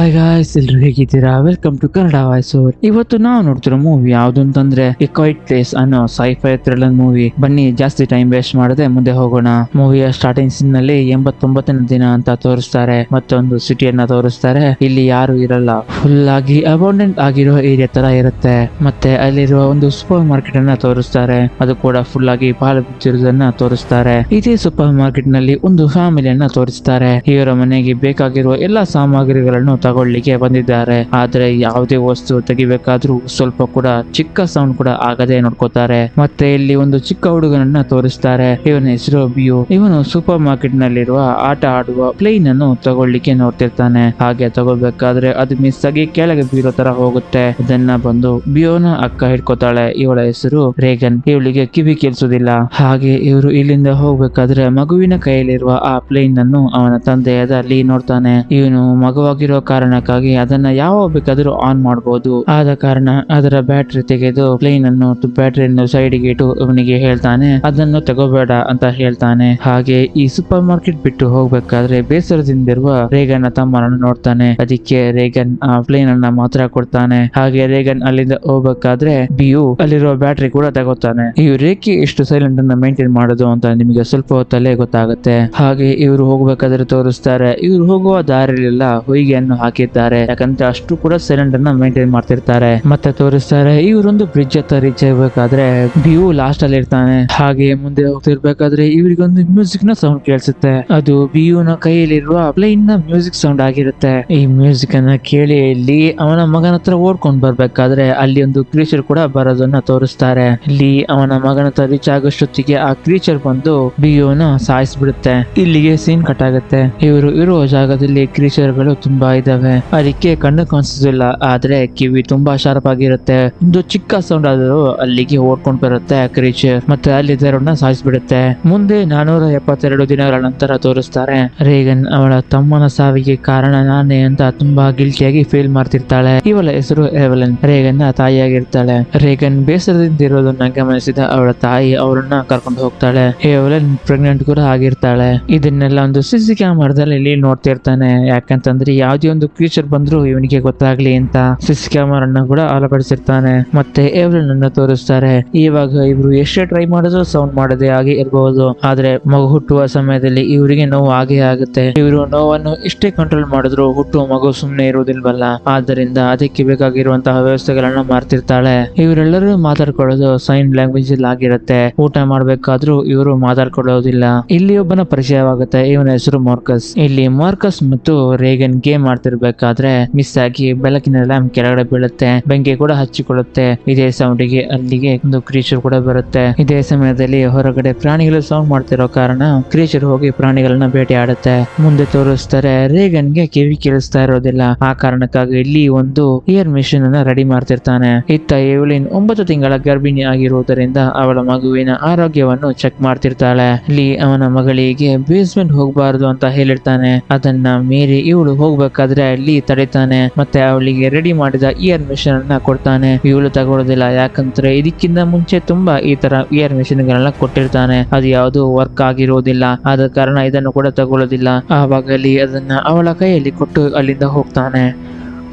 Hi guys, ಎಲ್ರು ಹೇಗಿದ್ದೀರಾ? Welcome to Kannada voice over. ಇವತ್ತು ನಾವು ನೋಡ್ತಿರೋ ಮೂವಿ ಯಾವ್ದು ಅಂತಂದ್ರೆ ಎ ಕ್ವೈಟ್ ಪ್ಲೇಸ್ ಅನ್ನೋ ಸೈಫೈ ಥ್ರಿಲ್ಲರ್ ಮೂವಿ. ಬನ್ನಿ ಜಾಸ್ತಿ ಟೈಮ್ ವೇಸ್ಟ್ ಮಾಡದೆ ಮುಂದೆ ಹೋಗೋಣ. ಮೂವಿಯ ಸ್ಟಾರ್ಟಿಂಗ್ ಸೀನ್ ನಲ್ಲಿ 89ನೇ ದಿನ ಅಂತ ತೋರಿಸ್ತಾರೆ. ಮತ್ತೊಂದು ಸಿಟಿಯನ್ನ ತೋರಿಸ್ತಾರೆ. ಇಲ್ಲಿ ಯಾರು ಇರಲ್ಲ, ಫುಲ್ ಆಗಿ ಅಬೌಂಡೆಂಟ್ ಆಗಿರೋ ಏರಿಯಾ ತರ ಇರುತ್ತೆ. ಮತ್ತೆ ಅಲ್ಲಿರುವ ಒಂದು ಸೂಪರ್ ಮಾರ್ಕೆಟ್ ಅನ್ನ ತೋರಿಸ್ತಾರೆ. ಅದು ಕೂಡ ಫುಲ್ ಆಗಿ ಪಾಳು ಬಿದ್ದಿರೋದನ್ನ ತೋರಿಸ್ತಾರೆ. ಇದೇ ಸೂಪರ್ ಮಾರ್ಕೆಟ್ ನಲ್ಲಿ ಒಂದು ಫ್ಯಾಮಿಲಿಯನ್ನ ತೋರಿಸ್ತಾರೆ. ಇವರ ಮನೆಗೆ ಬೇಕಾಗಿರುವ ಎಲ್ಲಾ ಸಾಮಗ್ರಿಗಳನ್ನು ತಗೊಳ್ಳಿಕ್ಕೆ ಬಂದಿದ್ದಾರೆ. ಆದ್ರೆ ಯಾವುದೇ ವಸ್ತು ತೆಗಿಬೇಕಾದ್ರೂ ಸ್ವಲ್ಪ ಕೂಡ ಚಿಕ್ಕ ಸೌಂಡ್ ಕೂಡ ಆಗದೆ ನೋಡ್ಕೋತಾರೆ. ಮತ್ತೆ ಇಲ್ಲಿ ಒಂದು ಚಿಕ್ಕ ಹುಡುಗನನ್ನ ತೋರಿಸ್ತಾರೆ. ಇವನ ಹೆಸರು ಬಿಯು. ಇವನು ಸೂಪರ್ ಮಾರ್ಕೆಟ್ ನಲ್ಲಿರುವ ಆಟ ಆಡುವ ಪ್ಲೇನ್ ಅನ್ನು ತಗೊಳ್ಳಿಕ್ಕೆ ನೋಡ್ತಿರ್ತಾನೆ. ಹಾಗೆ ತಗೋಬೇಕಾದ್ರೆ ಅದು ಮಿಸ್ ಆಗಿ ಕೆಳಗೆ ಬೀರೋ ತರ ಹೋಗುತ್ತೆ. ಅದನ್ನ ಬಂದು ಬಿಯೋನ ಅಕ್ಕ ಹಿಡ್ಕೋತಾಳೆ. ಇವಳ ಹೆಸರು ರೇಗನ್. ಇವಳಿಗೆ ಕಿವಿ ಕೇಳಿಸೋದಿಲ್ಲ. ಹಾಗೆ ಇವರು ಇಲ್ಲಿಂದ ಹೋಗ್ಬೇಕಾದ್ರೆ ಮಗುವಿನ ಕೈಯಲ್ಲಿರುವ ಆ ಪ್ಲೇನ್ ಅನ್ನು ಅವನ ತಂದೆಯಾದ ಲೀ ನೋಡ್ತಾನೆ. ಇವನು ಮಗುವಾಗಿರೋ ಕಾರಣಕ್ಕಾಗಿ ಅದನ್ನ ಯಾವ ಬೇಕಾದ್ರೂ ಆನ್ ಮಾಡಬಹುದು. ಆದ ಕಾರಣ ಅದರ ಬ್ಯಾಟ್ರಿ ತೆಗೆದು ಪ್ಲೇನ್ ಅನ್ನು ಬ್ಯಾಟ್ರಿಯನ್ನು ಸೈಡ್ಗೆ ಇಟ್ಟು ಇವನಿಗೆ ಹೇಳ್ತಾನೆ ಅದನ್ನು ತಗೋಬೇಡ ಅಂತ ಹೇಳ್ತಾನೆ. ಹಾಗೆ ಈ ಸೂಪರ್ ಮಾರ್ಕೆಟ್ ಬಿಟ್ಟು ಹೋಗ್ಬೇಕಾದ್ರೆ ಬೇಸರದಿಂದಿರುವ ರೇಗನ್ ತಮ್ಮನನ್ನು ನೋಡ್ತಾನೆ. ಅದಕ್ಕೆ ರೇಗನ್ ಆ ಪ್ಲೇನ್ ಅನ್ನ ಮಾತ್ರ ಕೊಡ್ತಾನೆ. ಹಾಗೆ ರೇಗನ್ ಅಲ್ಲಿಂದ ಹೋಗ್ಬೇಕಾದ್ರೆ ಬಿಯು ಅಲ್ಲಿರುವ ಬ್ಯಾಟ್ರಿ ಕೂಡ ತಗೋತಾನೆ. ಈ ರೇಖೆ ಎಷ್ಟು ಸೈಲೆಂಟ್ ಅನ್ನ ಮೇಂಟೈನ್ ಮಾಡೋದು ಅಂತ ನಿಮಗೆ ಸ್ವಲ್ಪ ಹೊತ್ತಲ್ಲೇ ಗೊತ್ತಾಗುತ್ತೆ. ಹಾಗೆ ಇವರು ಹೋಗ್ಬೇಕಾದ್ರೆ ತೋರಿಸ್ತಾರೆ. ಇವರು ಹೋಗುವ ದಾರಿಯಲ್ಲೆಲ್ಲ ಹೊಯ್ಗೆಯನ್ನು ಹಾಕಿದ್ದಾರೆ. ಯಾಕಂದ್ರೆ ಅಷ್ಟು ಕೂಡ ಸೈಲೆಂಟ್ ಅನ್ನ ಮೇಂಟೈನ್ ಮಾಡ್ತಿರ್ತಾರೆ. ಮತ್ತೆ ತೋರಿಸ್ತಾರೆ ಇವರೊಂದು ಬ್ರಿಡ್ಜ್ ಹತ್ರ ರೀಚ್ ಆಗ್ಬೇಕಾದ್ರೆ ಬಿಯು ಲಾಸ್ಟ್ ಅಲ್ಲಿ ಇರ್ತಾನೆ. ಹಾಗೆ ಮುಂದೆ ಹೋಗ್ತಿರ್ಬೇಕಾದ್ರೆ ಇವರಿಗೊಂದು ಮ್ಯೂಸಿಕ್ ನ ಸೌಂಡ್ ಕೇಳಿಸುತ್ತೆ. ಅದು ಬಿಯುನ ಕೈಯಲ್ಲಿರುವ ಪ್ಲೇನ್ ನ ಮ್ಯೂಸಿಕ್ ಸೌಂಡ್ ಆಗಿರುತ್ತೆ. ಈ ಮ್ಯೂಸಿಕ್ ಅನ್ನ ಕೇಳಿ ಇಲ್ಲಿ ಅವನ ಮಗನ ಹತ್ರ ಓಡ್ಕೊಂಡ್ ಬರ್ಬೇಕಾದ್ರೆ ಅಲ್ಲಿ ಒಂದು ಕ್ರೀಚರ್ ಕೂಡ ಬರೋದನ್ನ ತೋರಿಸ್ತಾರೆ. ಇಲ್ಲಿ ಅವನ ಮಗನ ಹತ್ರ ರೀಚ್ ಆಗೋಷ್ಟೊತ್ತಿಗೆ ಆ ಕ್ರೀಚರ್ ಬಂದು ಬಿಯುನ ಸಾಯಿಸ್ಬಿಡುತ್ತೆ. ಇಲ್ಲಿಗೆ ಸೀನ್ ಕಟ್ ಆಗುತ್ತೆ. ಇವರು ಇರುವ ಜಾಗದಲ್ಲಿ ಕ್ರೀಚರ್ ಗಳು ತುಂಬಾ ಇದಾವೆ. ಅದಕ್ಕೆ ಕಣ್ಣು ಕಾಣಿಸೋದಿಲ್ಲ, ಆದ್ರೆ ಕಿವಿ ತುಂಬಾ ಶಾರ್ಪ್ ಆಗಿರುತ್ತೆ. ಒಂದು ಚಿಕ್ಕ ಸೌಂಡ್ ಆದರೂ ಅಲ್ಲಿಗೆ ಓಡ್ಕೊಂಡ್ ಬರುತ್ತೆ ಕ್ರೀಚರ್. ಮತ್ತೆ ಅಲ್ಲಿದ್ದರನ್ನ ಸಾಯಿಸ್ಬಿಡುತ್ತೆ. ಮುಂದೆ 472 ದಿನಗಳ ನಂತರ ತೋರಿಸ್ತಾರೆ. ರೇಗನ್ ಅವಳ ತಮ್ಮನ ಸಾವಿಗೆ ಕಾರಣ ನಾನೇ ಅಂತ ತುಂಬಾ ಗಿಲ್ಟಿಯಾಗಿ ಫೀಲ್ ಮಾಡ್ತಿರ್ತಾಳೆ. ಇವಳ ಹೆಸರು ಎವೆಲಿನ್. ರೇಗನ್ ನ ತಾಯಿಯಾಗಿರ್ತಾಳೆ. ರೇಗನ್ ಬೇಸರದಿಂದಿರೋದನ್ನ ಗಮನಿಸಿದ ಅವಳ ತಾಯಿ ಅವರನ್ನ ಕರ್ಕೊಂಡು ಹೋಗ್ತಾಳೆ. ಎವೆಲಿನ್ ಪ್ರೆಗ್ನೆಂಟ್ ಕೂಡ ಆಗಿರ್ತಾಳೆ. ಇದನ್ನೆಲ್ಲ ಒಂದು ಸಿಸಿ ಕ್ಯಾಮರಾದಲ್ಲಿ ನೋಡ್ತಿರ್ತಾನೆ. ಯಾಕಂತಂದ್ರೆ ಯಾವುದೇ ಒಂದು ಕ್ರೀಚರ್ ಬಂದ್ರು ಇವನಿಗೆ ಗೊತ್ತಾಗ್ಲಿ ಅಂತ ಸಿಸಿ ಕ್ಯಾಮರಾ ಕೂಡ ಅಳವಡಿಸಿರ್ತಾನೆ. ಮತ್ತೆ ಎವೆಲಿನ್ ಅನ್ನ ತೋರಿಸ್ತಾರೆ. ಇವಾಗ ಇವರು ಎಷ್ಟೇ ಟ್ರೈ ಮಾಡಿದ್ರು ಸೌಂಡ್ ಮಾಡದೆ ಹಾಗೆ ಇರಬಹುದು. ಆದ್ರೆ ಮಗು ಹುಟ್ಟುವ ಸಮಯದಲ್ಲಿ ಇವರಿಗೆ ನೋವು ಆಗೇ ಆಗುತ್ತೆ. ಇವರು ನೋವನ್ನು ಎಷ್ಟೇ ಕಂಟ್ರೋಲ್ ಮಾಡಿದ್ರು ಹುಟ್ಟುವ ಮಗು ಸುಮ್ಮನೆ ಇರುವುದಿಲ್ವಲ್ಲ. ಆದ್ದರಿಂದ ಅದಕ್ಕೆ ಬೇಕಾಗಿರುವಂತಹ ವ್ಯವಸ್ಥೆಗಳನ್ನ ಮಾಡ್ತಿರ್ತಾಳೆ. ಇವರೆಲ್ಲರೂ ಮಾತಾಡ್ಕೊಳ್ಳೋದು ಸೈನ್ ಲ್ಯಾಂಗ್ವೇಜ್ ಅಲ್ಲಿ ಆಗಿರುತ್ತೆ. ಊಟ ಮಾಡ್ಬೇಕಾದ್ರೂ ಇವರು ಮಾತಾಡ್ಕೊಳ್ಳೋದಿಲ್ಲ. ಇಲ್ಲಿ ಒಬ್ಬನ ಪರಿಚಯವಾಗುತ್ತೆ. ಇವನ ಹೆಸರು ಮಾರ್ಕಸ್. ಇಲ್ಲಿ ಮಾರ್ಕಸ್ ಮತ್ತು ರೇಗನ್ ಗೇಮ್ ಮಾಡ್ತಿರ್ಬೇಕಾದ್ರೆ ಮಿಸ್ ಆಗಿ ಬೆಳಕಿನ ಲ್ಯಾಂಪ್ ಕೆಳಗಡೆ ಬೀಳುತ್ತೆ. ಬೆಂಕಿ ಕೂಡ ಹಚ್ಚಿಕೊಳ್ಳುತ್ತೆ. ಇದೇ ಸೌಂಡಿಗೆ ಅಲ್ಲಿಗೆ ಒಂದು ಕ್ರೀಚರ್ ಕೂಡ ಬರುತ್ತೆ. ಇದೇ ಸಮಯದಲ್ಲಿ ಹೊರಗಡೆ ಪ್ರಾಣಿಗಳು ಸೌಂಡ್ ಮಾಡ್ತಿರೋ ಕಾರಣ ಕ್ರೀಚರ್ ಹೋಗಿ ಪ್ರಾಣಿಗಳನ್ನ ಬೇಟೆ ಆಡುತ್ತೆ. ಮುಂದೆ ತೋರಿಸ್ತಾರೆ ರೇಗನ್ಗೆ ಕಿವಿ ಕೇಳಿಸ್ತಾ ಇರೋದಿಲ್ಲ. ಆ ಕಾರಣಕ್ಕಾಗಿ ಇಲ್ಲಿ ಒಂದು ಇಯರ್ ಮಿಷನ್ ಅನ್ನ ರೆಡಿ ಮಾಡ್ತಿರ್ತಾನೆ. ಇತ್ತ ಎವೆಲಿನ್ 9 ತಿಂಗಳ ಗರ್ಭಿಣಿ ಆಗಿರುವುದರಿಂದ ಅವಳ ಮಗುವಿನ ಆರೋಗ್ಯವನ್ನು ಚೆಕ್ ಮಾಡ್ತಿರ್ತಾಳೆ. ಇಲ್ಲಿ ಅವನ ಮಗಳಿಗೆ ಬೇಸ್ಮೆಂಟ್ ಹೋಗಬಾರದು ಅಂತ ಹೇಳಿರ್ತಾನೆ. ಅದನ್ನ ಮೀರಿ ಇವಳು ಹೋಗ್ಬೇಕಾದ್ರೆ ಅಲ್ಲಿ ತಡಿತಾನೆ. ಮತ್ತೆ ಅವಳಿಗೆ ರೆಡಿ ಮಾಡಿದ ಇಯರ್ ಮಿಷನ್ ಅನ್ನ ಕೊಡ್ತಾನೆ. ಇವಳು ತಗೊಳ್ಳೋದಿಲ್ಲ. ಯಾಕಂದ್ರೆ ಇದಕ್ಕಿಂತ ಮುಂಚೆ ತುಂಬಾ ಈ ತರ ಇಯರ್ ಮಿಷನ್ ಗಳನ್ನ ಕೊಟ್ಟಿರ್ತಾನೆ. ಅದು ಯಾವುದು ವರ್ಕ್ ಆಗಿರೋದಿಲ್ಲ. ಆದ ಕಾರಣ ಇದನ್ನು ಕೂಡ ತಗೊಳ್ಳೋದಿಲ್ಲ. ಆವಾಗ ಅಲ್ಲಿ ಅದನ್ನ ಅವಳ ಕೈಯಲ್ಲಿ ಕೊಟ್ಟು ಅಲ್ಲಿಂದ ಹೋಗ್ತಾನೆ.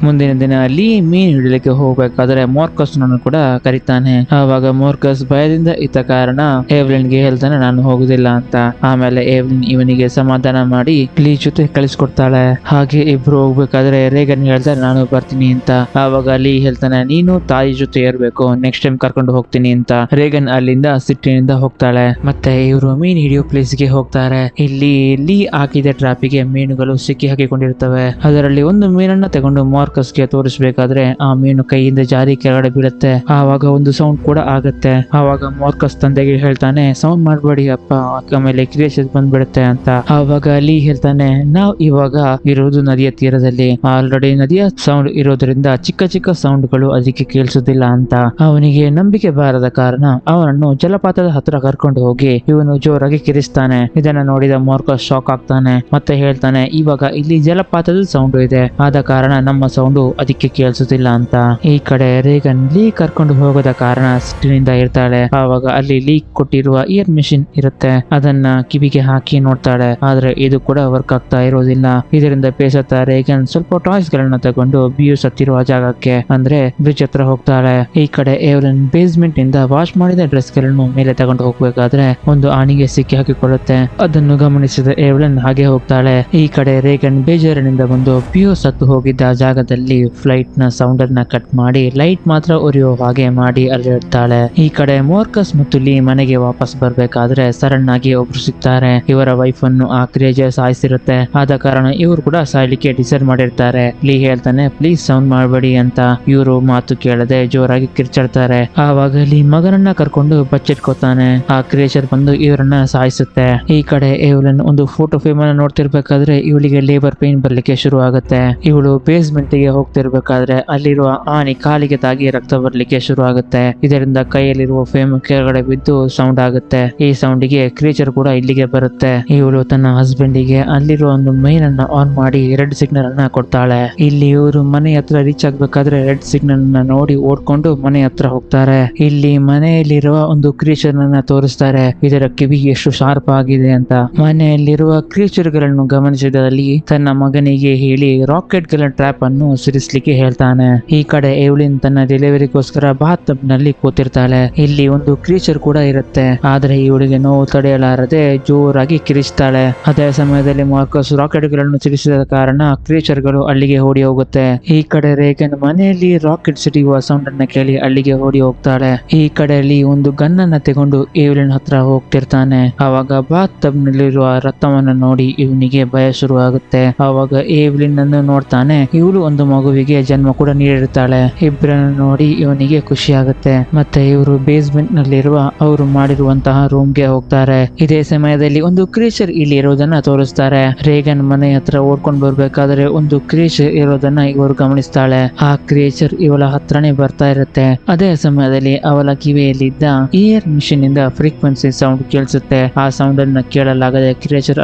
ಮುಂದಿನ ದಿನ ಅಲ್ಲಿ ಮೀನು ಹಿಡಿಲಿಕ್ಕೆ ಹೋಗ್ಬೇಕಾದ್ರೆ ಮಾರ್ಕಸ್ ನನ್ನು ಕೂಡ ಕರೀತಾನೆ. ಆವಾಗ ಮಾರ್ಕಸ್ ಭಯದಿಂದ ಇದ್ದ ಕಾರಣ ಎವೆಲಿನ್ಗೆ ಹೇಳ್ತಾನೆ ನಾನು ಹೋಗುದಿಲ್ಲ ಅಂತ. ಆಮೇಲೆ ಎವೆಲಿನ್ ಇವನಿಗೆ ಸಮಾಧಾನ ಮಾಡಿ ಲೀ ಜೊತೆ ಕಳಿಸ್ಕೊಡ್ತಾಳೆ. ಹಾಗೆ ಇಬ್ರು ಹೋಗ್ಬೇಕಾದ್ರೆ ರೇಗನ್ ಹೇಳ್ತಾರೆ ನಾನು ಬರ್ತೀನಿ ಅಂತ. ಆವಾಗ ಲೀ ಹೇಳ್ತಾನೆ ನೀನು ತಾಯಿ ಜೊತೆ ಇರ್ಬೇಕು, ನೆಕ್ಸ್ಟ್ ಟೈಮ್ ಕರ್ಕೊಂಡು ಹೋಗ್ತೀನಿ ಅಂತ. ರೇಗನ್ ಅಲ್ಲಿಂದ ಸಿಟ್ಟಿನಿಂದ ಹೋಗ್ತಾಳೆ. ಮತ್ತೆ ಇವರು ಮೀನು ಹಿಡಿಯೋ ಪ್ಲೇಸ್ ಗೆ ಹೋಗ್ತಾರೆ. ಇಲ್ಲಿ ಲೀ ಹಾಕಿದ ಟ್ರಾಪಿಗೆ ಮೀನುಗಳು ಸಿಕ್ಕಿ ಹಾಕಿಕೊಂಡಿರ್ತವೆ. ಅದರಲ್ಲಿ ಒಂದು ಮೀನನ್ನ ತಗೊಂಡು ಮಾರ್ಕಸ್ಗೆ ತೋರಿಸಬೇಕಾದ್ರೆ ಆ ಮೀನು ಕೈಯಿಂದ ಜಾರಿ ಕೆಳಗಡೆ ಬೀಳುತ್ತೆ. ಆವಾಗ ಒಂದು ಸೌಂಡ್ ಕೂಡ ಆಗುತ್ತೆ. ಆವಾಗ ಮಾರ್ಕಸ್ ತಂದೆಗೆ ಹೇಳ್ತಾನೆ ಸೌಂಡ್ ಮಾಡ್ಬೇಡಿ ಅಪ್ಪ, ಆಮೇಲೆ ಕ್ರಿಯೇಷನ್ ಬಂದ್ಬಿಡುತ್ತೆ ಅಂತ. ಆವಾಗ ಲೀ ಹೇಳ್ತಾನೆ ನಾವು ಇವಾಗ ಇರೋದು ನದಿಯ ತೀರದಲ್ಲಿ, ಆಲ್ರೆಡಿ ನದಿಯ ಸೌಂಡ್ ಇರೋದ್ರಿಂದ ಚಿಕ್ಕ ಚಿಕ್ಕ ಸೌಂಡ್ ಗಳು ಅದಕ್ಕೆ ಕೇಳಿಸೋದಿಲ್ಲ ಅಂತ. ಅವನಿಗೆ ನಂಬಿಕೆ ಬಾರದ ಕಾರಣ ಅವನನ್ನು ಜಲಪಾತದ ಹತ್ರ ಕರ್ಕೊಂಡು ಹೋಗಿ ಇವನು ಜೋರಾಗಿ ಕಿರಿಸ್ತಾನೆ. ಇದನ್ನ ನೋಡಿದ ಮಾರ್ಕಸ್ ಶಾಕ್ ಆಗ್ತಾನೆ. ಮತ್ತೆ ಹೇಳ್ತಾನೆ ಇವಾಗ ಇಲ್ಲಿ ಜಲಪಾತದ ಸೌಂಡ್ ಇದೆ, ಆದ ಕಾರಣ ನಮ್ಮ ಸೌಂಡ್ ಅದಕ್ಕೆ ಕೇಳಿಸುತ್ತಿಲ್ಲ ಅಂತ. ಈ ಕಡೆ ರೇಗನ್ ಲೀ ಕರ್ಕೊಂಡು ಹೋಗೋದ ಕಾರಣ ಸಿಟ್ಟಿನಿಂದ ಇರ್ತಾಳೆ. ಆವಾಗ ಅಲ್ಲಿ ಲೀಕ್ ಕೊಟ್ಟಿರುವ ಇಯರ್ ಮಿಷಿನ್ ಇರುತ್ತೆ, ಅದನ್ನ ಕಿವಿಗೆ ಹಾಕಿ ನೋಡ್ತಾಳೆ. ಆದ್ರೆ ಇದು ಕೂಡ ವರ್ಕ್ ಆಗ್ತಾ ಇರೋದಿಲ್ಲ. ಇದರಿಂದ ಬೇಸತ್ತ ರೇಗನ್ ಸ್ವಲ್ಪ ಟಾಯ್ಸ್ ಗಳನ್ನ ತಗೊಂಡು ಬಿಯು ಸತ್ತಿರುವ ಜಾಗಕ್ಕೆ ಅಂದ್ರೆ ಬ್ರಿಡ್ಜ್ ಹತ್ರ ಹೋಗ್ತಾಳೆ. ಈ ಕಡೆ ಏವ್ಲಿನ್ ಬೇಸ್ಮೆಂಟ್ ಇಂದ ವಾಶ್ ಮಾಡಿದ ಡ್ರೆಸ್ ಗಳನ್ನು ಮೇಲೆ ತಗೊಂಡು ಹೋಗ್ಬೇಕಾದ್ರೆ ಒಂದು ಆಣಿಗೆ ಸಿಕ್ಕಿ ಹಾಕಿಕೊಳ್ಳುತ್ತೆ. ಅದನ್ನು ಗಮನಿಸಿದ ಏವ್ಲಿನ್ ಹಾಗೆ ಹೋಗ್ತಾಳೆ. ಈ ಕಡೆ ರೇಗನ್ ಬೇಜಾರಿನಿಂದ ಬಂದು ಬಿಯು ಸತ್ತು ಹೋಗಿದ್ದ ಜಾಗದಲ್ಲಿ ಫ್ಲೈಟ್ ನ ಸೌಂಡ್ ಅನ್ನ ಕಟ್ ಮಾಡಿ ಲೈಟ್ ಮಾತ್ರ ಉರಿಯೋ ಹಾಗೆ ಮಾಡಿ ಅಲ್ಲಿಡ್ತಾಳೆ. ಈ ಕಡೆ ಮೋರ್ಕಸ್ ಮತ್ತು ಲೀ ಮನೆಗೆ ವಾಪಸ್ ಬರ್ಬೇಕಾದ್ರೆ ಸಡನ್ ಆಗಿ ಒಬ್ರು ಸಿಗ್ತಾರೆ. ಇವರ ವೈಫ್ ಅನ್ನು ಆ ಕ್ರೇಜರ್ ಸಾಯಿಸಿರುತ್ತೆ. ಆದ ಕಾರಣ ಇವರು ಕೂಡ ಸಾಯ್ಲಿಕ್ಕೆ ಡಿಸೈಡ್ ಮಾಡಿರ್ತಾರೆ. ಲೀ ಹೇಳ್ತಾನೆ ಪ್ಲೀಸ್ ಸೌಂಡ್ ಮಾಡಬೇಡಿ ಅಂತ. ಇವರು ಮಾತು ಕೇಳದೆ ಜೋರಾಗಿ ಕಿರ್ಚಾಡ್ತಾರೆ. ಆವಾಗ ಲೀ ಮಗನನ್ನ ಕರ್ಕೊಂಡು ಬಚ್ಚಿಟ್ಕೋತಾನೆ. ಆ ಕ್ರೇಜರ್ ಬಂದು ಇವರನ್ನ ಸಾಯಿಸುತ್ತೆ. ಈ ಕಡೆ ಏವ್ಲಿನ್ ಒಂದು ಫೋಟೋ ಫ್ರೇಮ್ ಅನ್ನ ನೋಡ್ತಿರ್ಬೇಕಾದ್ರೆ ಇವಳಿಗೆ ಲೇಬರ್ ಪೇನ್ ಬರ್ಲಿಕ್ಕೆ ಶುರು ಆಗುತ್ತೆ. ಇವಳು ಬೇಸ್ಮೆಂಟ್ ಗೆ ಹೋಗ್ತಿರ್ಬೇಕಾದ್ರೆ ಅಲ್ಲಿರುವ ಆನೆ ಕಾಲಿಗೆ ತಾಗಿ ರಕ್ತ ಬರ್ಲಿಕ್ಕೆ ಶುರು ಆಗುತ್ತೆ. ಇದರಿಂದ ಕೈಯಲ್ಲಿರುವ ಫ್ರೇಮ್ ಕೆಳಗಡೆ ಬಿದ್ದು ಸೌಂಡ್ ಆಗುತ್ತೆ. ಈ ಸೌಂಡ್ ಗೆ ಕ್ರೀಚರ್ ಕೂಡ ಇಲ್ಲಿಗೆ ಬರುತ್ತೆ. ಇವಳು ತನ್ನ ಹಸ್ಬೆಂಡ್ ಗೆ ಅಲ್ಲಿರುವ ಒಂದು ಮೈನ್ ಅನ್ನ ಆನ್ ಮಾಡಿ ರೆಡ್ ಸಿಗ್ನಲ್ ಅನ್ನ ಕೊಡ್ತಾಳೆ. ಇಲ್ಲಿ ಇವರು ಮನೆ ಹತ್ರ ರೀಚ್ ಆಗ್ಬೇಕಾದ್ರೆ ರೆಡ್ ಸಿಗ್ನಲ್ ನ ನೋಡಿ ಓಡ್ಕೊಂಡು ಮನೆ ಹತ್ರ ಹೋಗ್ತಾರೆ. ಇಲ್ಲಿ ಮನೆಯಲ್ಲಿರುವ ಒಂದು ಕ್ರೀಚರ್ ಅನ್ನ ತೋರಿಸ್ತಾರೆ. ಇದರ ಕಿವಿ ಎಷ್ಟು ಶಾರ್ಪ್ ಆಗಿದೆ ಅಂತ. ಮನೆಯಲ್ಲಿರುವ ಕ್ರೀಚರ್ ಗಳನ್ನು ಗಮನಿಸಿದ ಲೀ ತನ್ನ ಮಗನಿಗೆ ಹೇಳಿ ರಾಕೆಟ್ ಗಳ ಟ್ರ್ಯಾಪ್ ಅನ್ನು ಸಿರಿಸ್ಲಿಕ್ಕೆ ಹೇಳ್ತಾನೆ. ಈ ಕಡೆ ಏವ್ಲಿನ್ ತನ್ನ ಡೆಲಿವರಿಗೋಸ್ಕರ ಬಾತ್ ಟಬ್ ನಲ್ಲಿ ಕೂತಿರ್ತಾಳೆ. ಇಲ್ಲಿ ಒಂದು ಕ್ರೀಚರ್ ಕೂಡ ಇರುತ್ತೆ. ಆದ್ರೆ ಇವಳಿಗೆ ನೋವು ತಡೆಯಲಾರದೆ ಜೋರಾಗಿ ಕಿರಿಸ್ತಾಳೆ. ಅದೇ ಸಮಯದಲ್ಲಿ ಮಾರ್ಕಸ್ ರಾಕೆಟ್ ಗಳನ್ನು ಸಿಡಿಸಿದ ಕಾರಣ ಕ್ರೀಚರ್ ಗಳು ಅಲ್ಲಿಗೆ ಓಡಿ ಹೋಗುತ್ತೆ. ಈ ಕಡೆ ರೇಗನ್ ಮನೆಯಲ್ಲಿ ರಾಕೆಟ್ ಸಿಡಿಯುವ ಸೌಂಡ್ ಅನ್ನ ಕೇಳಿ ಅಲ್ಲಿಗೆ ಓಡಿ ಹೋಗ್ತಾಳೆ. ಈ ಕಡೆಯಲ್ಲಿ ಒಂದು ಗನ್ ಅನ್ನ ತಗೊಂಡು ಏವ್ಲಿನ್ ಹತ್ರ ಹೋಗ್ತಿರ್ತಾನೆ. ಆವಾಗ ಬಾತ್ ಟಬ್ ನಲ್ಲಿರುವ ರಕ್ತವನ್ನ ನೋಡಿ ಇವನಿಗೆ ಭಯ ಶುರು ಆಗುತ್ತೆ. ಆವಾಗ ಏವ್ಲಿನ್ ಅನ್ನು ನೋಡ್ತಾನೆ. ಇವಳು ಒಂದು ಮಗುವಿಗೆ ಜನ್ಮ ಕೂಡ ನೀಡಿರ್ತಾಳೆ. ಇಬ್ಬರನ್ನು ನೋಡಿ ಇವನಿಗೆ ಖುಷಿ ಆಗುತ್ತೆ. ಮತ್ತೆ ಇವರು ಬೇಸ್ಮೆಂಟ್ ನಲ್ಲಿರುವ ಅವರು ಮಾಡಿರುವಂತಹ ರೂಮ್ ಗೆ ಹೋಗ್ತಾರೆ. ಇದೇ ಸಮಯದಲ್ಲಿ ಒಂದು ಕ್ರೀಚರ್ ಇಲ್ಲಿ ಇರೋದನ್ನ ತೋರಿಸ್ತಾರೆ. ರೇಗನ್ ಮನೆ ಹತ್ರ ಓಡ್ಕೊಂಡು ಬರ್ಬೇಕಾದ್ರೆ ಒಂದು ಕ್ರೀಚರ್ ಇರೋದನ್ನ ಇವರು ಗಮನಿಸ್ತಾಳೆ. ಆ ಕ್ರೀಚರ್ ಇವಳ ಹತ್ರನೇ ಬರ್ತಾ ಇರುತ್ತೆ. ಅದೇ ಸಮಯದಲ್ಲಿ ಅವಳ ಕಿವಿಯಲ್ಲಿದ್ದ ಇಯರ್ ಮಿಷಿನ್ ಇಂದ ಫ್ರೀಕ್ವೆನ್ಸಿ ಸೌಂಡ್ ಕೇಳಿಸುತ್ತೆ. ಆ ಸೌಂಡ್ ಅನ್ನ ಕೇಳಲಾಗದೆ ಕ್ರೀಚರ್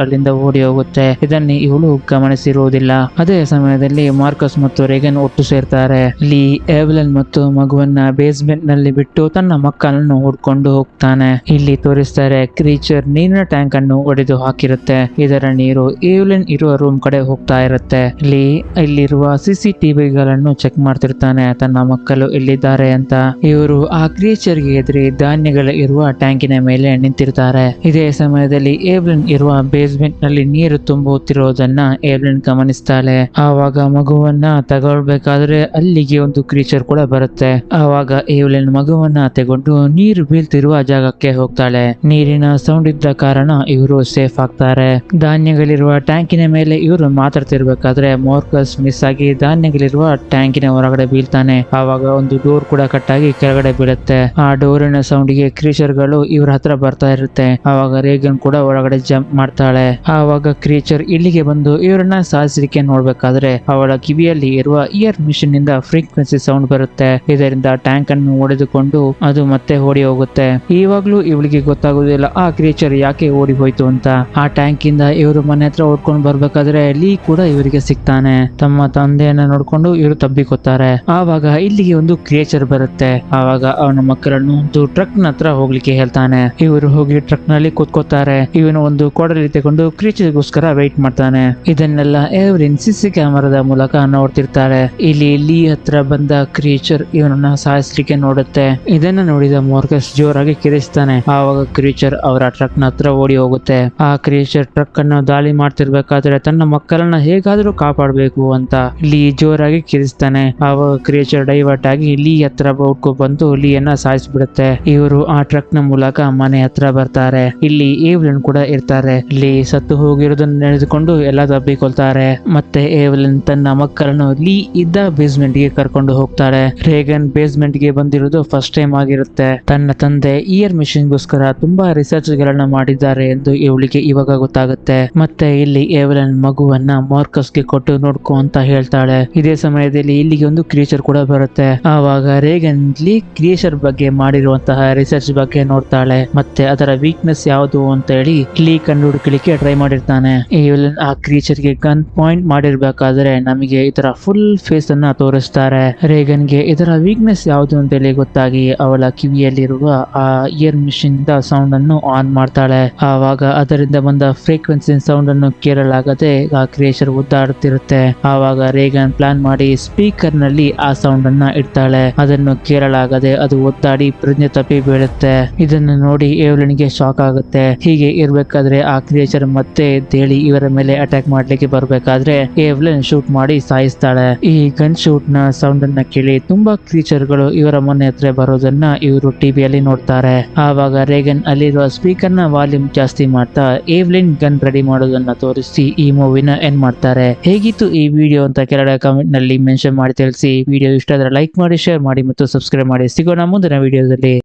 ಅಲ್ಲಿಂದ ಓಡಿ ಹೋಗುತ್ತೆ. ಇದನ್ನೇ ಇವಳು ಗಮನಿಸಿರುವುದಿಲ್ಲ. ಅದೇ ಸಮಯದಲ್ಲಿ ಮಾರ್ಕಸ್ ಮತ್ತು ರೇಗನ್ ಒಟ್ಟು ಸೇರ್ತಾರೆ. ಲೀ ಏವ್ಲಿನ್ ಮತ್ತು ಮಗುವನ್ನ ಬೇಸ್ಮೆಂಟ್ ನಲ್ಲಿ ಬಿಟ್ಟು ತನ್ನ ಮಕ್ಕಳನ್ನು ಹುಡ್ಕೊಂಡು ಹೋಗ್ತಾನೆ. ಇಲ್ಲಿ ತೋರಿಸ್ತಾರೆ ಕ್ರೀಚರ್ ನೀರಿನ ಟ್ಯಾಂಕ್ ಅನ್ನು ಒಡೆದು ಹಾಕಿರುತ್ತೆ. ಇದರ ನೀರು ಏವ್ಲಿನ್ ಇರುವ ರೂಮ್ ಕಡೆ ಹೋಗ್ತಾ ಇರುತ್ತೆ. ಲೀ ಇಲ್ಲಿರುವ CCTV ಗಳನ್ನು ಚೆಕ್ ಮಾಡ್ತಿರ್ತಾನೆ ತನ್ನ ಮಕ್ಕಳು ಎಲ್ಲಿದ್ದಾರೆ ಅಂತ. ಇವರು ಆ ಕ್ರೀಚರ್ ಗೆ ಎದುರಿ ಧಾನ್ಯಗಳು ಇರುವ ಟ್ಯಾಂಕಿನ ಮೇಲೆ ನಿಂತಿರ್ತಾರೆ. ಇದೇ ಸಮಯದಲ್ಲಿ ಏವ್ಲಿನ್ ಇರುವ ಬೇಸ್ಮೆಂಟ್ ನಲ್ಲಿ ನೀರು ತುಂಬುತ್ತಿರೋದನ್ನ ಏವ್ಲಿನ್ ಗಮನಿಸ್ತಾಳೆ. ಆವಾಗ ಮಗುವನ್ನ ತಗೊಳ್ಬೇಕಾದ್ರೆ ಅಲ್ಲಿಗೆ ಒಂದು ಕ್ರೀಚರ್ ಕೂಡ ಬರುತ್ತೆ. ಆವಾಗ ಏವ್ಲಿನ್ ಮಗುವನ್ನ ತಗೊಂಡು ನೀರು ಬೀಳ್ತಿರುವ ಜಾಗಕ್ಕೆ ಹೋಗ್ತಾಳೆ. ನೀರಿನ ಸೌಂಡ್ ಇದ್ದ ಕಾರಣ ಇವರು ಸೇಫ್ ಆಗ್ತಾರೆ. ಧಾನ್ಯಗಳಿರುವ ಟ್ಯಾಂಕಿನ ಮೇಲೆ ಇವರು ಮಾತಾಡ್ತಿರ್ಬೇಕಾದ್ರೆ ಮೋರ್ಕಸ್ ಮಿಸ್ ಆಗಿ ಧಾನ್ಯಗಳಿರುವ ಟ್ಯಾಂಕಿನ ಹೊರಗಡೆ ಬೀಳ್ತಾನೆ. ಆವಾಗ ಒಂದು ಡೋರ್ ಕೂಡ ಕಟ್ಟಾಗಿ ಕೆಳಗಡೆ ಬೀಳುತ್ತೆ. ಆ ಡೋರಿನ ಸೌಂಡ್ ಗೆ ಕ್ರೀಚರ್ ಗಳು ಇವ್ರ ಹತ್ರ ಬರ್ತಾ ಇರುತ್ತೆ. ಆವಾಗ ರೇಗನ್ ಕೂಡ ಒಳಗಡೆ ಜಂಪ್ ಮಾಡ್ತಾಳೆ. ಆವಾಗ ಕ್ರೀಚರ್ ಇಲ್ಲಿಗೆ ಬಂದು ಇವರನ್ನ ಸಾಯಿಸಲಿಕ್ಕೆ ನೋಡ್ಬೇಕಾದ್ರೆ ಅವಳ ಕಿವಿಯಲ್ಲಿ ಇರುವ ಇಯರ್ ಮಿಷಿನ್ ಇಂದ ಫ್ರೀಕ್ವೆನ್ಸಿ ಸೌಂಡ್ ಬರುತ್ತೆ. ಇದರಿಂದ ಟ್ಯಾಂಕ್ ಅನ್ನು ಒಡೆದುಕೊಂಡು ಅದು ಮತ್ತೆ ಓಡಿ ಹೋಗುತ್ತೆ. ಇವಾಗ್ಲೂ ಇವಳಿಗೆ ಗೊತ್ತಾಗುದಿಲ್ಲ ಆ ಕ್ರೀಚರ್ ಯಾಕೆ ಓಡಿ ಹೋಯ್ತು ಅಂತ. ಆ ಟ್ಯಾಂಕ್ ಇಂದ ಇವರು ಮನೆ ಹತ್ರ ಓಡ್ಕೊಂಡು ಬರ್ಬೇಕಾದ್ರೆ ಲೀ ಕೂಡ ಇವರಿಗೆ ಸಿಗ್ತಾನೆ. ತಮ್ಮ ತಂದೆಯನ್ನ ನೋಡ್ಕೊಂಡು ಇವರು ತಬ್ಬಿಕೊತ್ತಾರೆ. ಆವಾಗ ಇಲ್ಲಿಗೆ ಒಂದು ಕ್ರೀಚರ್ ಬರುತ್ತೆ. ಆವಾಗ ಅವನ ಮಕ್ಕಳನ್ನು ಒಂದು ಟ್ರಕ್ ನ ಹತ್ರ ಹೋಗ್ಲಿಕ್ಕೆ ಹೇಳ್ತಾನೆ. ಇವರು ಹೋಗಿ ಟ್ರಕ್ ನಲ್ಲಿ ಕೂತ್ಕೋತಾರೆ. ಇವನು ಒಂದು ಕೊಡಲಿ ತಗೊಂಡು ಕ್ರೀಚರ್ಗೋಸ್ಕರ ವೇಟ್ ಮಾಡ್ತಾನೆ. ಇದನ್ನೆಲ್ಲ ಏವ್ಲಿನ್ CC ಕ್ಯಾಮರಾದ ಮೂಲಕ ನೋಡ್ತಿರ್ತಾರೆ. ಇಲ್ಲಿ ಲೀ ಹತ್ರ ಬಂದ ಕ್ರೀಚರ್ ಇವನನ್ನ ಸಾಯಿಸ್ಲಿಕ್ಕೆ ನೋಡುತ್ತೆ. ಇದನ್ನ ನೋಡಿದ ಮೋರ್ಕಸ್ ಜೋರಾಗಿ ಕಿರಿಸ್ತಾನೆ. ಆವಾಗ ಕ್ರೀಚರ್ ಅವರ ಟ್ರಕ್ ನ ಹತ್ರ ಓಡಿ ಹೋಗುತ್ತೆ. ಆ ಕ್ರೀಚರ್ ಟ್ರಕ್ ಅನ್ನು ದಾಳಿ ಮಾಡ್ತಿರ್ಬೇಕಾದ್ರೆ ತನ್ನ ಮಕ್ಕಳನ್ನ ಹೇಗಾದ್ರೂ ಕಾಪಾಡಬೇಕು ಅಂತ ಲೀ ಜೋರಾಗಿ ಕಿರಿಸ್ತಾನೆ. ಆವಾಗ ಕ್ರೀಚರ್ ಡೈವರ್ಟ್ ಆಗಿ ಲೀ ಹತ್ರ ಹುಡ್ಕೊ ಬಂದು ಲೀಯನ್ನ ಸಾಯಿಸ್ಬಿಡುತ್ತೆ. ಇವರು ಆ ಟ್ರಕ್ ನ ಮೂಲಕ ಮನೆ ಹತ್ರ ಬರ್ತಾರೆ. ಇಲ್ಲಿ ಏವ್ಲಿನ್ ಕೂಡ ಇರ್ತಾರೆ. ಲೀ ಸತ್ತು ಹೋಗಿರೋದನ್ನ ನೆನೆದುಕೊಂಡು ಎಲ್ಲ ತಬ್ಬಿಕೊಳ್ತಾರೆ. ಮತ್ತೆ ಏವ್ಲಿನ್ ತನ್ನ ಮಕ್ಕಳನ್ನು ಲೀ ಇದ್ದ ಬೇಸ್ಮೆಂಟ್ ಗೆ ಕರ್ಕೊಂಡು ಹೋಗ್ತಾಳೆ. ರೇಗನ್ ಬೇಸ್ಮೆಂಟ್ ಗೆ ಬಂದಿರೋದು ಫಸ್ಟ್ ಟೈಮ್ ಆಗಿರುತ್ತೆ. ತನ್ನ ತಂದೆ ಇಯರ್ ಮಿಷಿನ್ ಗೋಸ್ಕರ ತುಂಬಾ ರಿಸರ್ಚ್ ಗಳನ್ನ ಮಾಡಿದ್ದಾರೆ ಎಂದು ಇವಳಿಗೆ ಇವಾಗ ಗೊತ್ತಾಗುತ್ತೆ. ಮತ್ತೆ ಇಲ್ಲಿ ಏವ್ಲಿನ್ ಮಗುವನ್ನ ಮಾರ್ಕಸ್ ಗೆ ಕೊಟ್ಟು ನೋಡ್ಕೊ ಅಂತ ಹೇಳ್ತಾಳೆ. ಇದೇ ಸಮಯದಲ್ಲಿ ಇಲ್ಲಿಗೆ ಒಂದು ಕ್ರೀಚರ್ ಕೂಡ ಬರುತ್ತೆ. ಆವಾಗ ರೇಗನ್ ಲೀ ಕ್ರೀಚರ್ ಬಗ್ಗೆ ಮಾಡಿರುವಂತಹ ರಿಸರ್ಚ್ ಬಗ್ಗೆ ನೋಡ್ತಾಳೆ. ಮತ್ತೆ ಅದರ ವೀಕ್ನೆಸ್ ಯಾವುದು ಅಂತ ಹೇಳಿ ಲೀ ಕಂಡು ಹುಡುಕಲಿಕ್ಕೆ ಟ್ರೈ ಮಾಡಿರ್ತಾನೆ. ಏವ್ಲಿನ್ ಆ ಕ್ರೀಚರ್ ಗೆ ಗನ್ ಪಾಯಿಂಟ್ ಮಾಡಿರ್ಬೇಕಾದ್ರೆ ನಮಗೆ ಇದರ ತರ ಫುಲ್ ಫೇಸ್ ಅನ್ನ ತೋರಿಸ್ತಾರೆ. ರೇಗನ್ಗೆ ಇದರ ವೀಕ್ನೆಸ್ ಯಾವುದು ಅಂತೇಳಿ ಗೊತ್ತಾಗಿ ಅವಳ ಕಿವಿಯಲ್ಲಿರುವ ಆ ಇಯರ್ ಮಿಷಿನ್ ಸೌಂಡ್ ಅನ್ನು ಆನ್ ಮಾಡ್ತಾಳೆ. ಆವಾಗ ಅದರಿಂದ ಬಂದ ಫ್ರೀಕ್ವೆನ್ಸಿ ಸೌಂಡ್ ಅನ್ನು ಕೇಳಲಾಗದೆ ಆ ಕ್ರಿಯೇಚರ್ ಒದ್ದಾಡುತ್ತಿರುತ್ತೆ. ಆವಾಗ ರೇಗನ್ ಪ್ಲಾನ್ ಮಾಡಿ ಸ್ಪೀಕರ್ ನಲ್ಲಿ ಆ ಸೌಂಡ್ ಅನ್ನ ಇಡ್ತಾಳೆ. ಅದನ್ನು ಕೇಳಲಾಗದೆ ಅದು ಒದ್ದಾಡಿ ಪ್ರಜ್ಞೆ ತಪ್ಪಿ ಬೀಳುತ್ತೆ. ಇದನ್ನು ನೋಡಿ ಏವ್ಲಿನ್ಗೆ ಶಾಕ್ ಆಗುತ್ತೆ. ಹೀಗೆ ಇರ್ಬೇಕಾದ್ರೆ ಆ ಕ್ರಿಯೇಚರ್ ಮತ್ತೆ ದೇಳಿ ಇವರ ಮೇಲೆ ಅಟ್ಯಾಕ್ ಮಾಡ್ಲಿಕ್ಕೆ ಬರ್ಬೇಕಾದ್ರೆ ಏವ್ಲಿನ್ ಶೂಟ್ ಮಾಡಿ ಸಾಯಿಸ್ತಾಳೆ. ಈ ಗನ್ ಶೂಟ್ ನ ಸೌಂಡ್ ಅನ್ನ ಕೇಳಿ ತುಂಬಾ ಕ್ರಿಯೇಚರ್ ಗಳು ಇವರ ಮನೆ ಹತ್ರ ಬರೋದನ್ನ ಇವರು ಟಿವಿಯಲ್ಲಿ ನೋಡ್ತಾರೆ. ಆವಾಗ ರೇಗನ್ ಅಲ್ಲಿರುವ ಸ್ಪೀಕರ್ ನ ವಾಲ್ಯೂಮ್ ಜಾಸ್ತಿ ಮಾಡ್ತಾ ಏವ್ಲಿನ್ ಗನ್ ರೆಡಿ ಮಾಡೋದನ್ನ ತೋರಿಸಿ ಈ ಮೂವಿನ ಎಂಡ್ ಮಾಡ್ತಾರೆ. ಹೇಗಿತ್ತು ಈ ವಿಡಿಯೋ ಅಂತ ಕೆಳಗಡೆ ಕಾಮೆಂಟ್ ನಲ್ಲಿ ಮೆನ್ಷನ್ ಮಾಡಿ ತಿಳಿಸಿ. ವಿಡಿಯೋ ಇಷ್ಟ ಆದ್ರೆ ಲೈಕ್ ಮಾಡಿ, ಶೇರ್ ಮಾಡಿ ಮತ್ತು ಸಬ್ಸ್ಕ್ರೈಬ್ ಮಾಡಿ. ಸಿಗೋಣ ಮುಂದಿನ ವಿಡಿಯೋದಲ್ಲಿ.